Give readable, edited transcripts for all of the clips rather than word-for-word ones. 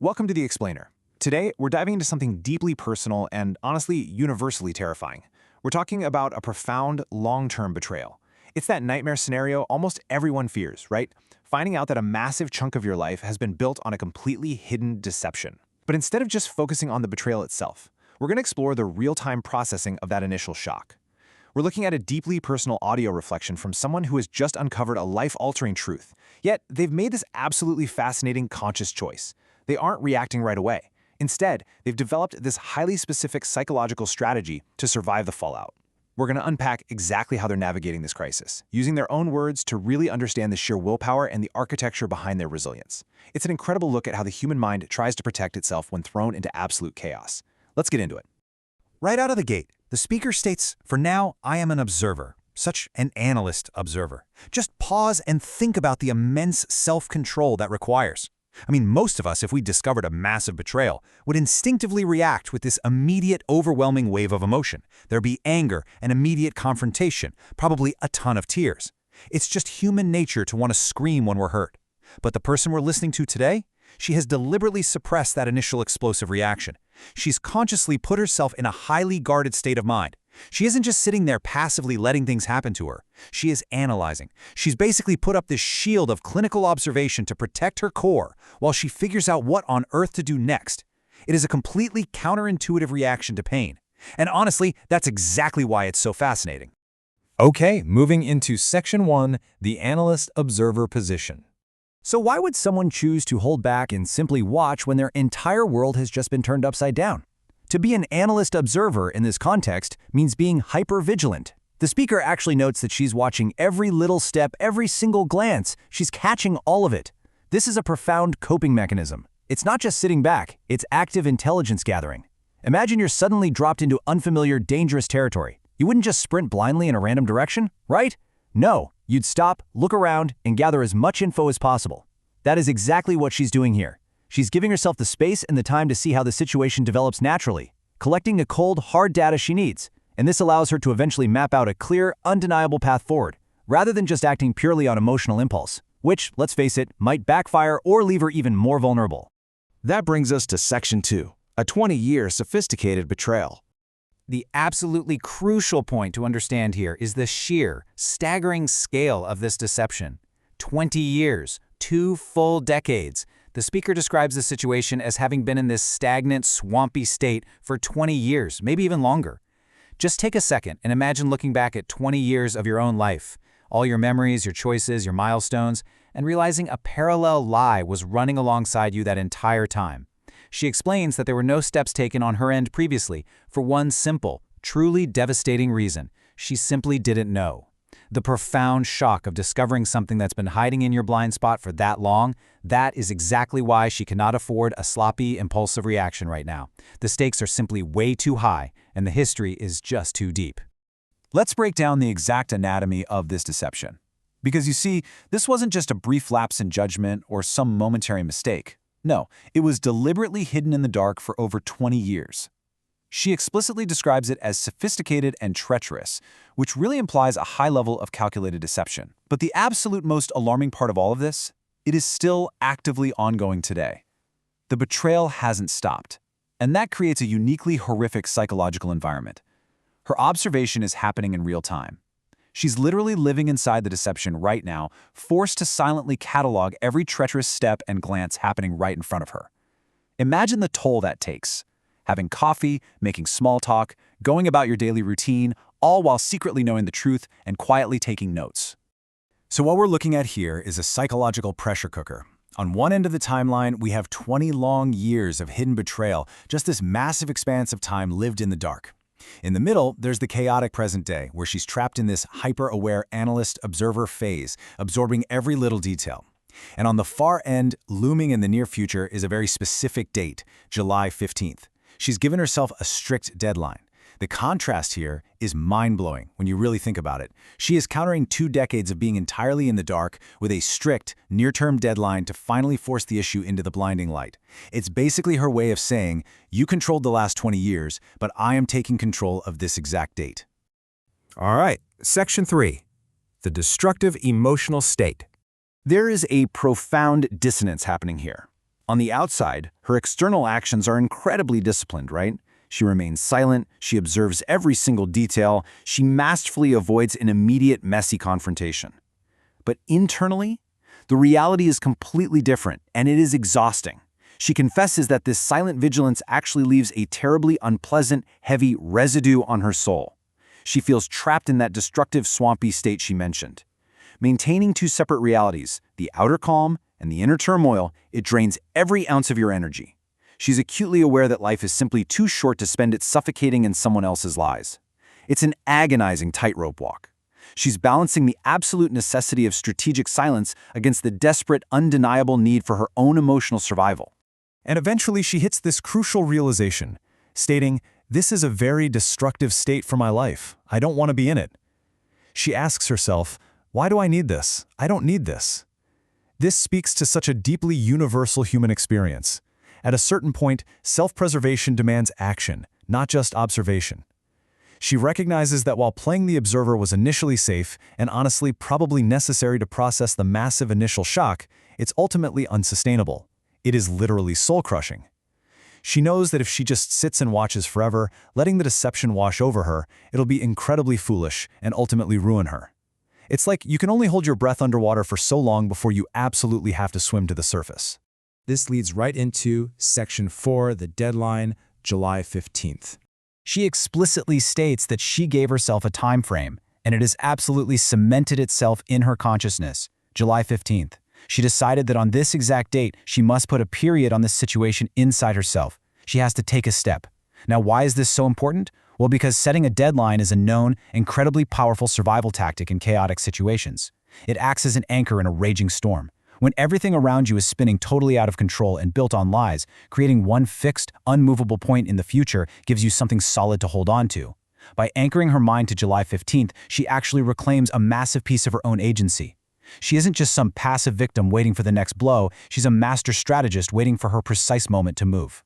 Welcome to The Explainer. Today, we're diving into something deeply personal and honestly universally terrifying. We're talking about a profound, long-term betrayal. It's that nightmare scenario almost everyone fears, right? Finding out that a massive chunk of your life has been built on a completely hidden deception. But instead of just focusing on the betrayal itself, we're going to explore the real-time processing of that initial shock. We're looking at a deeply personal audio reflection from someone who has just uncovered a life-altering truth, yet they've made this absolutely fascinating conscious choice. They aren't reacting right away. Instead, they've developed this highly specific psychological strategy to survive the fallout. We're going to unpack exactly how they're navigating this crisis, using their own words to really understand the sheer willpower and the architecture behind their resilience. It's an incredible look at how the human mind tries to protect itself when thrown into absolute chaos. Let's get into it. Right out of the gate, the speaker states, "For now, I am an observer, such an analyst observer." Just pause and think about the immense self-control that requires. Most of us, if we discovered a massive betrayal, would instinctively react with this immediate, overwhelming wave of emotion. There'd be anger and immediate confrontation, probably a ton of tears. It's just human nature to want to scream when we're hurt. But the person we're listening to today, she has deliberately suppressed that initial explosive reaction. She's consciously put herself in a highly guarded state of mind. She isn't just sitting there passively letting things happen to her. She is analyzing. She's basically put up this shield of clinical observation to protect her core while she figures out what on earth to do next. It is a completely counterintuitive reaction to pain. And honestly, that's exactly why it's so fascinating. Okay, moving into Section 1, the analyst-observer position. So why would someone choose to hold back and simply watch when their entire world has just been turned upside down? To be an analyst-observer in this context means being hyper-vigilant. The speaker actually notes that she's watching every little step, every single glance. She's catching all of it. This is a profound coping mechanism. It's not just sitting back, it's active intelligence gathering. Imagine you're suddenly dropped into unfamiliar, dangerous territory. You wouldn't just sprint blindly in a random direction, right? No, you'd stop, look around, and gather as much info as possible. That is exactly what she's doing here. She's giving herself the space and the time to see how the situation develops naturally, collecting the cold, hard data she needs, and this allows her to eventually map out a clear, undeniable path forward, rather than just acting purely on emotional impulse, which, let's face it, might backfire or leave her even more vulnerable. That brings us to Section 2, a 20-year sophisticated betrayal. The absolutely crucial point to understand here is the sheer, staggering scale of this deception. 20 years, 2 full decades. The speaker describes the situation as having been in this stagnant, swampy state for 20 years, maybe even longer. Just take a second and imagine looking back at 20 years of your own life, all your memories, your choices, your milestones, and realizing a parallel lie was running alongside you that entire time. She explains that there were no steps taken on her end previously for one simple, truly devastating reason. She simply didn't know. The profound shock of discovering something that's been hiding in your blind spot for that long, that is exactly why she cannot afford a sloppy, impulsive reaction right now. The stakes are simply way too high, and the history is just too deep. Let's break down the exact anatomy of this deception. Because you see, this wasn't just a brief lapse in judgment or some momentary mistake. No, it was deliberately hidden in the dark for over 20 years. She explicitly describes it as sophisticated and treacherous, which really implies a high level of calculated deception. But the absolute most alarming part of all of this, it is still actively ongoing today. The betrayal hasn't stopped, and that creates a uniquely horrific psychological environment. Her observation is happening in real time. She's literally living inside the deception right now, forced to silently catalog every treacherous step and glance happening right in front of her. Imagine the toll that takes. Having coffee, making small talk, going about your daily routine, all while secretly knowing the truth and quietly taking notes. So what we're looking at here is a psychological pressure cooker. On one end of the timeline, we have 20 long years of hidden betrayal, just this massive expanse of time lived in the dark. In the middle, there's the chaotic present day, where she's trapped in this hyper-aware analyst-observer phase, absorbing every little detail. And on the far end, looming in the near future, is a very specific date, July 15th. She's given herself a strict deadline. The contrast here is mind-blowing when you really think about it. She is countering 2 decades of being entirely in the dark with a strict, near-term deadline to finally force the issue into the blinding light. It's basically her way of saying, you controlled the last 20 years, but I am taking control of this exact date. All right, Section 3, the destructive emotional state. There is a profound dissonance happening here. On the outside, her external actions are incredibly disciplined, right? She remains silent, she observes every single detail, she masterfully avoids an immediate, messy confrontation. But internally, the reality is completely different, and it is exhausting. She confesses that this silent vigilance actually leaves a terribly unpleasant, heavy residue on her soul. She feels trapped in that destructive, swampy state she mentioned. Maintaining two separate realities, the outer calm and the inner turmoil, it drains every ounce of your energy. She's acutely aware that life is simply too short to spend it suffocating in someone else's lies. It's an agonizing tightrope walk. She's balancing the absolute necessity of strategic silence against the desperate, undeniable need for her own emotional survival. And eventually she hits this crucial realization, stating, "This is a very destructive state for my life. I don't want to be in it." She asks herself, "Why do I need this? I don't need this." This speaks to such a deeply universal human experience. At a certain point, self-preservation demands action, not just observation. She recognizes that while playing the observer was initially safe and honestly probably necessary to process the massive initial shock, it's ultimately unsustainable. It is literally soul-crushing. She knows that if she just sits and watches forever, letting the deception wash over her, it'll be incredibly foolish and ultimately ruin her. It's like you can only hold your breath underwater for so long before you absolutely have to swim to the surface. This leads right into Section 4, the deadline, July 15th. She explicitly states that she gave herself a time frame, and it has absolutely cemented itself in her consciousness, July 15th. She decided that on this exact date, she must put a period on this situation inside herself. She has to take a step. Now, why is this so important? Well, because setting a deadline is a known, incredibly powerful survival tactic in chaotic situations. It acts as an anchor in a raging storm. When everything around you is spinning totally out of control and built on lies, creating one fixed, unmovable point in the future gives you something solid to hold on to. By anchoring her mind to July 15th, she actually reclaims a massive piece of her own agency. She isn't just some passive victim waiting for the next blow, she's a master strategist waiting for her precise moment to move.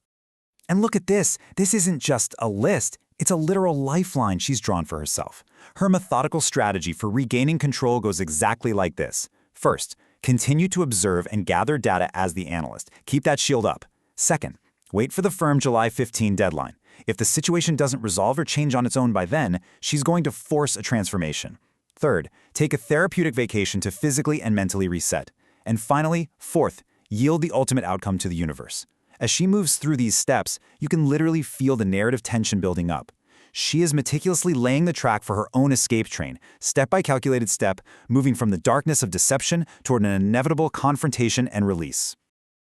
And look at this. This isn't just a list. It's a literal lifeline she's drawn for herself. Her methodical strategy for regaining control goes exactly like this. First, continue to observe and gather data as the analyst. Keep that shield up. Second, wait for the firm July 15 deadline. If the situation doesn't resolve or change on its own by then, she's going to force a transformation. Third, take a therapeutic vacation to physically and mentally reset. And finally, fourth, yield the ultimate outcome to the universe. As she moves through these steps, you can literally feel the narrative tension building up. She is meticulously laying the track for her own escape train, step by calculated step, moving from the darkness of deception toward an inevitable confrontation and release.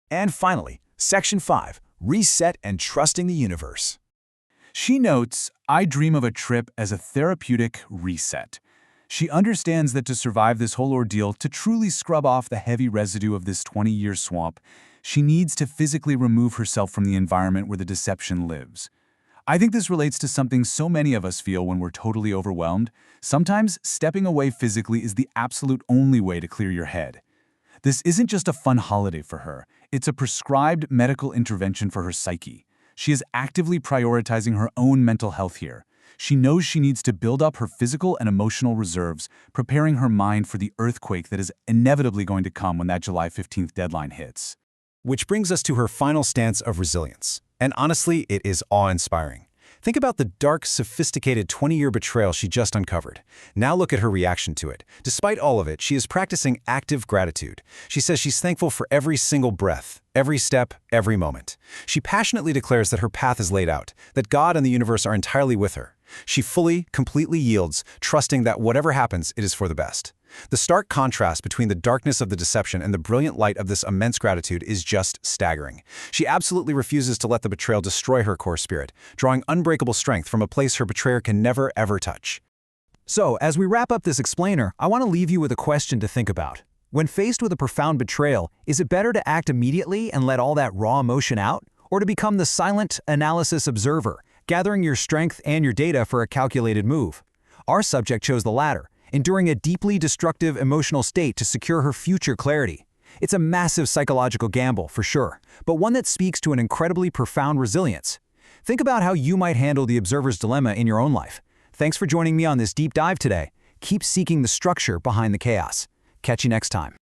And finally, Section 5, reset and trusting the universe. She notes, "I dream of a trip as a therapeutic reset." She understands that to survive this whole ordeal, to truly scrub off the heavy residue of this 20-year swamp, she needs to physically remove herself from the environment where the deception lives. I think this relates to something so many of us feel when we're totally overwhelmed. Sometimes stepping away physically is the absolute only way to clear your head. This isn't just a fun holiday for her. It's a prescribed medical intervention for her psyche. She is actively prioritizing her own mental health here. She knows she needs to build up her physical and emotional reserves, preparing her mind for the earthquake that is inevitably going to come when that July 15th deadline hits. Which brings us to her final stance of resilience. And honestly, it is awe-inspiring. Think about the dark, sophisticated 20-year betrayal she just uncovered. Now look at her reaction to it. Despite all of it, she is practicing active gratitude. She says she's thankful for every single breath, every step, every moment. She passionately declares that her path is laid out, that God and the universe are entirely with her. She fully, completely yields, trusting that whatever happens, it is for the best. The stark contrast between the darkness of the deception and the brilliant light of this immense gratitude is just staggering. She absolutely refuses to let the betrayal destroy her core spirit, drawing unbreakable strength from a place her betrayer can never, ever touch. So, as we wrap up this explainer, I want to leave you with a question to think about. When faced with a profound betrayal, is it better to act immediately and let all that raw emotion out, or to become the silent analysis observer, gathering your strength and your data for a calculated move? Our subject chose the latter, enduring a deeply destructive emotional state to secure her future clarity. It's a massive psychological gamble, for sure, but one that speaks to an incredibly profound resilience. Think about how you might handle the observer's dilemma in your own life. Thanks for joining me on this deep dive today. Keep seeking the structure behind the chaos. Catch you next time.